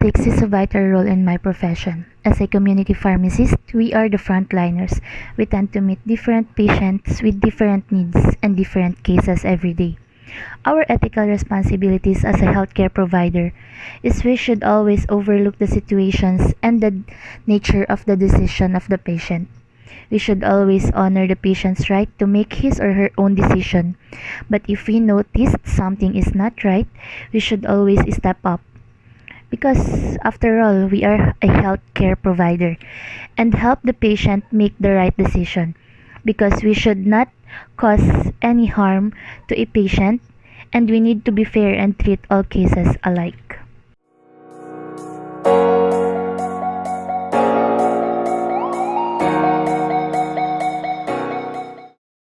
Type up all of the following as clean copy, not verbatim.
ethics is a vital role in my profession. As a community pharmacist, we are the frontliners. We tend to meet different patients with different needs and different cases every day. Our ethical responsibilities as a healthcare provider is we should always overlook the situations and the nature of the decision of the patient. We should always honor the patient's right to make his or her own decision. But if we notice something is not right, we should always step up. Because after all, we are a healthcare provider and help the patient make the right decision. Because we should not cause any harm to a patient and we need to be fair and treat all cases alike.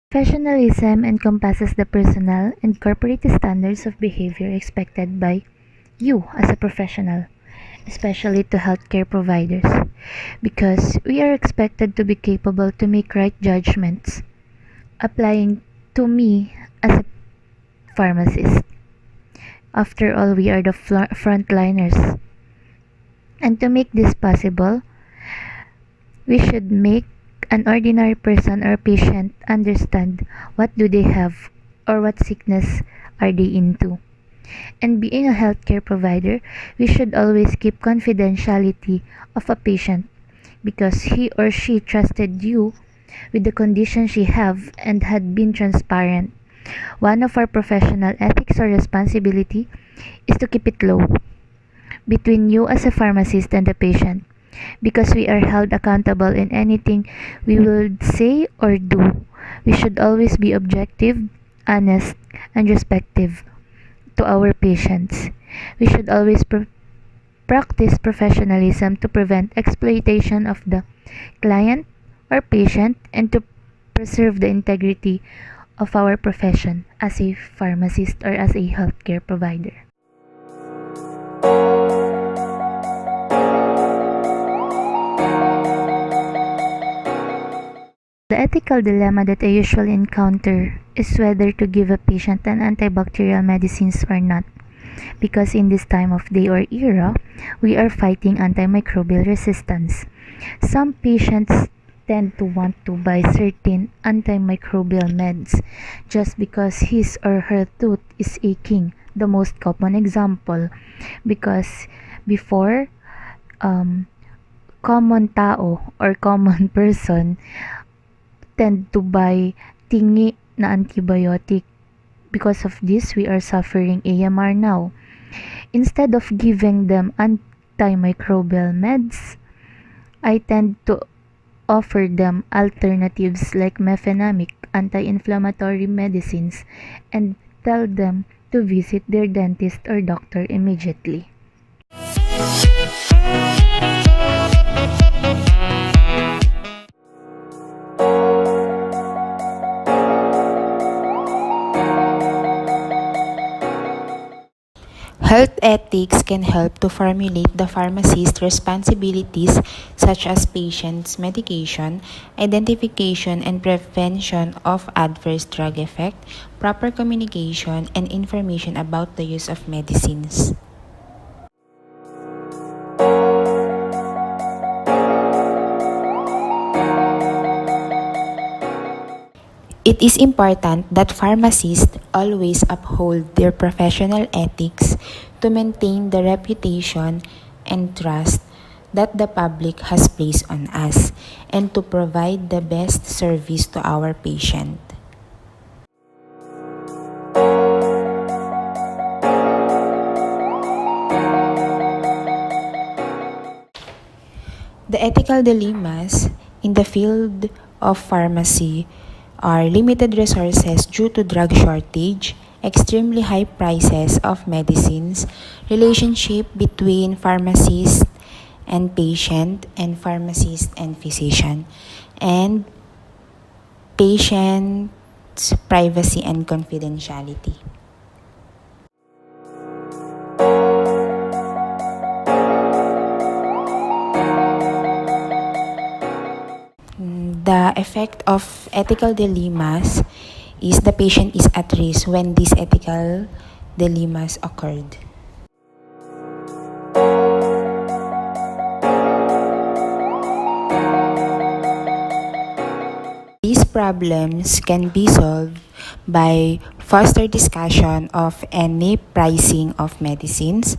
Professionalism encompasses the personal and corporate standards of behavior expected by you as a professional, especially to healthcare providers, because we are expected to be capable to make right judgments, applying to me as a pharmacist. After all, we are the frontliners. And to make this possible, we should make an ordinary person or patient understand what do they have or what sickness are they into. And being a healthcare provider, we should always keep confidentiality of a patient because he or she trusted you with the condition she have and had been transparent. One of our professional ethics or responsibility is to keep it low between you as a pharmacist and the patient because we are held accountable in anything we will say or do. We should always be objective, honest, and respectful to our patients. We should always practice professionalism to prevent exploitation of the client or patient and to preserve the integrity of our profession as a pharmacist or as a healthcare provider. The ethical dilemma that I usually encounter is whether to give a patient an antibacterial medicines or not. Because in this time of day or era, we are fighting antimicrobial resistance. Some patients tend to want to buy certain antimicrobial meds just because his or her tooth is aching. The most common example, because before, common tao or common person tend to buy tingi na antibiotic. Because of this, we are suffering AMR now. Instead of giving them antimicrobial meds, I tend to offer them alternatives like mefenamic anti-inflammatory medicines and tell them to visit their dentist or doctor immediately. Health ethics can help to formulate the pharmacist's responsibilities such as patient's medication, identification and prevention of adverse drug effect, proper communication, and information about the use of medicines. It is important that pharmacists always uphold their professional ethics to maintain the reputation and trust that the public has placed on us and to provide the best service to our patient. The ethical dilemmas in the field of pharmacy are limited resources due to drug shortage, extremely high prices of medicines, relationship between pharmacist and patient, and pharmacist and physician, and patient's privacy and confidentiality. The effect of ethical dilemmas is the patient is at risk when these ethical dilemmas occurred. problems can be solved by foster discussion of any pricing of medicines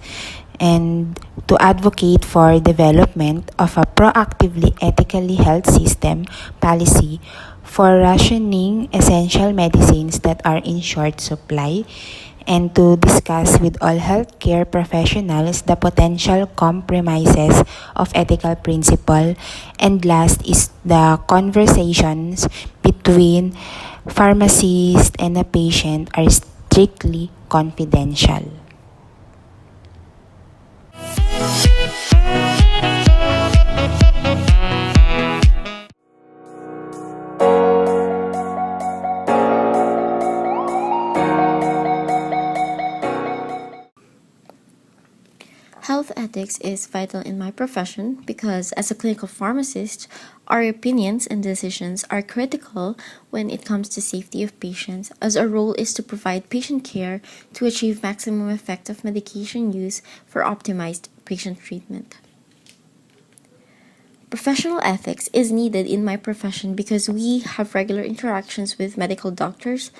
and to advocate for development of a proactively ethically health system policy for rationing essential medicines that are in short supply, and to discuss with all healthcare professionals the potential compromises of ethical principle. And last is the conversations between pharmacist and a patient are strictly confidential. Health ethics is vital in my profession because, as a clinical pharmacist, our opinions and decisions are critical when it comes to safety of patients, as our role is to provide patient care to achieve maximum effect of medication use for optimized patient treatment. Professional ethics is needed in my profession because we have regular interactions with medical doctors,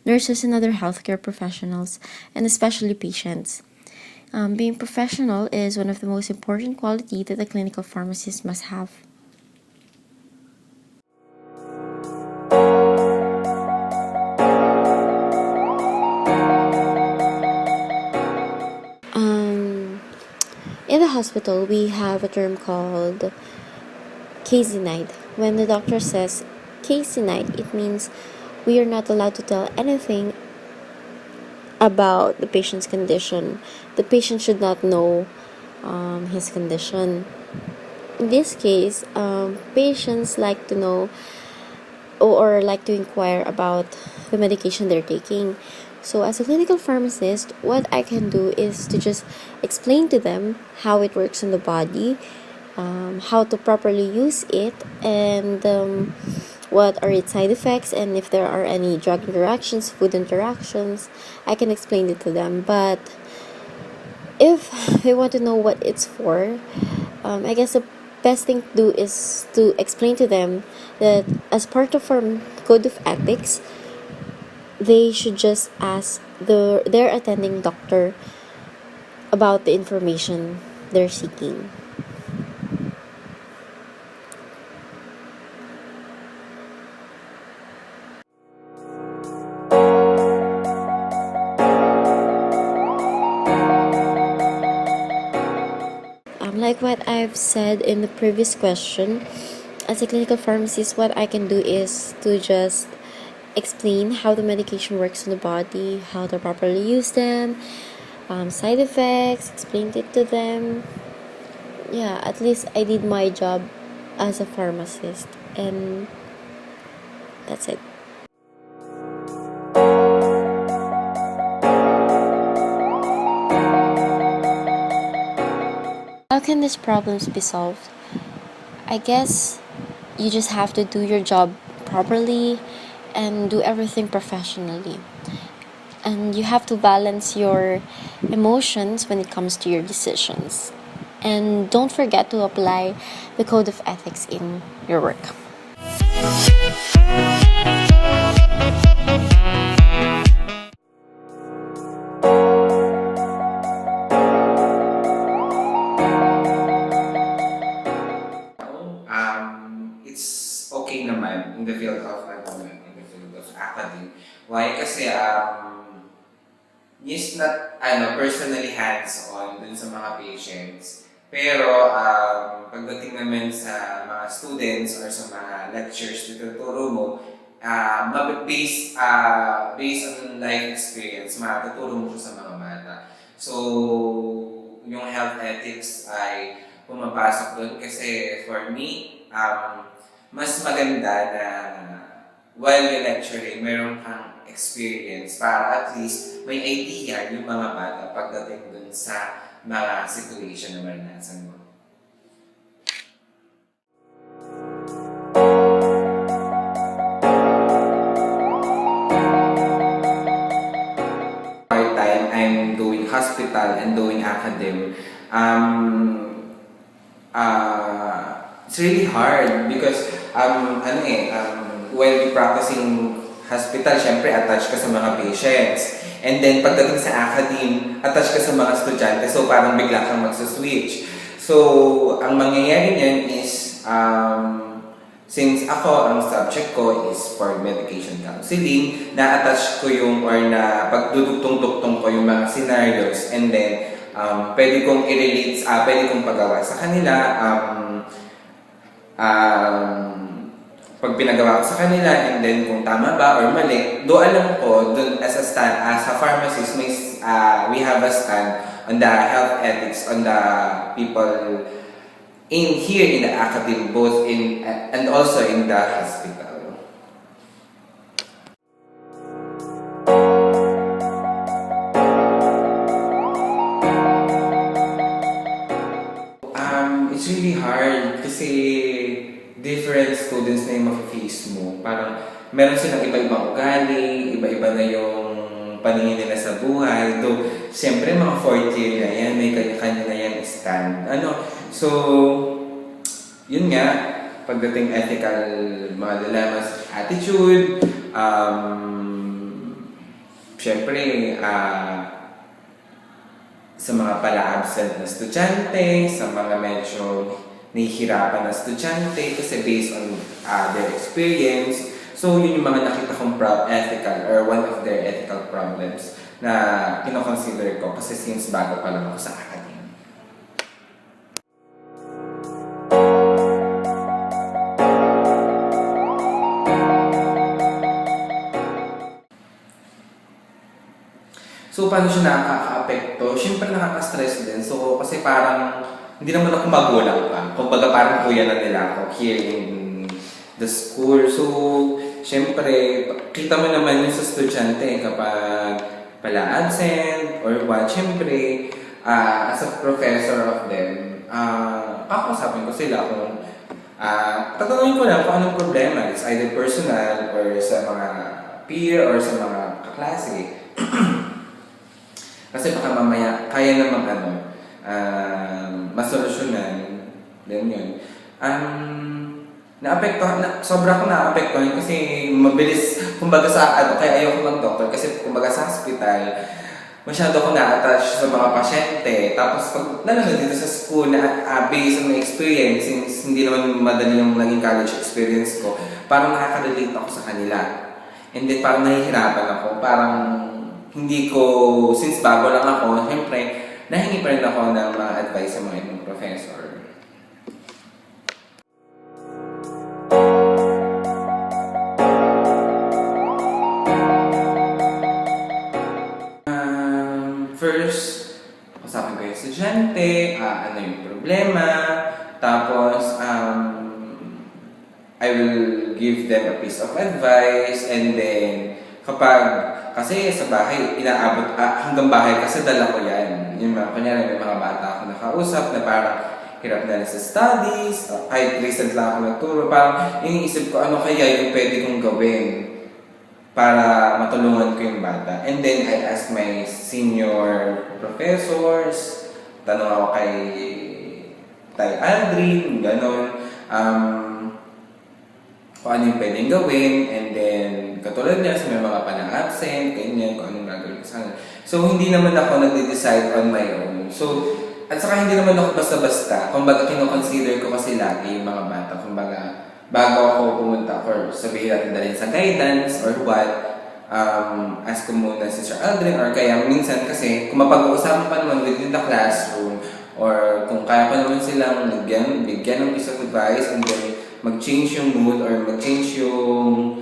nurses, and other healthcare professionals, and especially patients. Being professional is one of the most important qualities that a clinical pharmacist must have. In the hospital, we have a term called case denied. When the doctor says case denied, it means we are not allowed to tell anything about the patient's condition. The patient should not know his condition. In this case, patients like to know or like to inquire about the medication they're taking. So, as a clinical pharmacist, what I can do is to just explain to them how it works in the body, how to properly use it, and what are its side effects, and if there are any drug interactions, food interactions, I can explain it to them. But if they want to know what it's for, I guess the best thing to do is to explain to them that as part of our code of ethics, they should just ask their attending doctor about the information they're seeking. Like what I've said in the previous question, as a clinical pharmacist, what I can do is to just explain how the medication works in the body, how to properly use them, side effects, explain it to them. Yeah, at least I did my job as a pharmacist, and that's it. How can these problems be solved? I guess you just have to do your job properly and do everything professionally. And you have to balance your emotions when it comes to your decisions. And don't forget to apply the code of ethics in your work. It's okay naman in the field of academe. Why? Kasi yes, not personally hands-on dun sa mga patients. Pero pagdating naman sa mga students or sa mga lectures na tuturo mo, based on life experience, matuturo mo sa mga bata. So, yung health ethics ay pumapasok doon kasi for me, mas maganda na while you're lecturing, meron kang experience para at least may idea yung mga bata pagdating dun sa mga situation na maranasan mo. Part-time, I'm doing hospital and doing academe. It's really hard because when we practicing hospital, syempre attached ka sa mga patients. And then pagdating sa academe, attached ka sa mga estudyante. So parang bigla kang magsa-switch. So ang mangyayari niyan is, since ako, ang subject ko is for medication counseling, na-attach ko yung or na pagdudugtong-duktong ko yung mga scenarios, and then pwede kong i-relate, pwede kong pagawa sa kanila, pag pinagawa ko sa kanila, and then kung tama ba or mali, do alam ko, dun as a pharmacist, we have a stand on the health ethics, on the people here in the academy, both in and also in the hospital. It's really hard kasi different students na yung mafe-face mo. Parang meron silang iba-ibang ugali, iba-iba na yung paningin nila sa buhay. Though, siyempre mga fourth year na yan, may kanya-kanya na yan stand. So, yun nga, pagdating ethical, mga dilemmas, attitude, syempre, sa mga pala-absent na estudyante, sa mga medyo nahihirapan na estudyante, kasi based on their experience. So, yun yung mga nakita kong ethical, or one of their ethical problems na kinoconsider ko kasi since bago pa lang ako sa academy. So, paano siya nakaka-apekto? Siyempre, nakaka-stress din. So, kasi parang, hindi naman ako magulang pa. Kumbaga, parang kuya na nila ako here in the school. So, siyempre, kita mo naman yung sa estudyante kapag pala absent or what. Siyempre, as a professor of them, kakausapin ko sila kung tatanungin ko lang kung anong problema. It's either personal or sa mga peer or sa mga kaklase. Kasi baka mamaya, kaya namang masolusyonan. Then yun. Sobra ko na-apektuhan kasi mabilis, kumbaga kaya ayoko mag-doctor kasi kumbaga sa hospital, masyado ako na-attach sa mga pasyente. Tapos pag nalaman dito sa school na based on my experience, since hindi naman madali yung naging college experience ko, parang nakaka-relate ako sa kanila. And then parang nahihirapan ako, parang hindi ko, since bago lang ako, siyempre, nahingi pa rin ako ng mga advice sa mga ibang professor. First, usapin ko yung estudyante, ano yung problema, tapos, I will give them a piece of advice, and then, kasi sa bahay, inaabot, hanggang bahay kasi dala ko yan. Yung mga, kunyari, may mga bata ako nakausap na parang hirap na rin sa studies, kahit recent lang ako nagturo, parang iniisip ko ano kaya yung pwede kong gawin para matulungan ko yung bata. And then, I ask my senior professors, tanong ako kay Tay Aldrin, gano'n, kung ano yung pwedeng gawin, and then, katulad niya, sa may mga pala-absent, ganyan, kung anong gagawin ko sa kanila. So, hindi naman ako nag-decide on my own. So, at saka hindi naman ako basta-basta. Kumbaga, kino-consider ko kasi lagi yung mga bata. Kumbaga, bago ako pumunta or sabihin natin dalhin sa guidance or what, ask ko muna si Sir Aldrin, or kaya minsan kasi, kung mapag-uusapan pa naman within the classroom, or kung kaya pa naman silang bigyan ng piece of advice, and then, mag-change yung mood or mag-change yung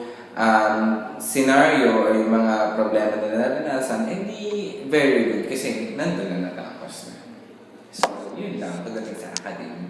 scenario or yung mga problema na naranasan, hindi very good kasi nandun na natapos na. So, yun lang pagdating sa academy.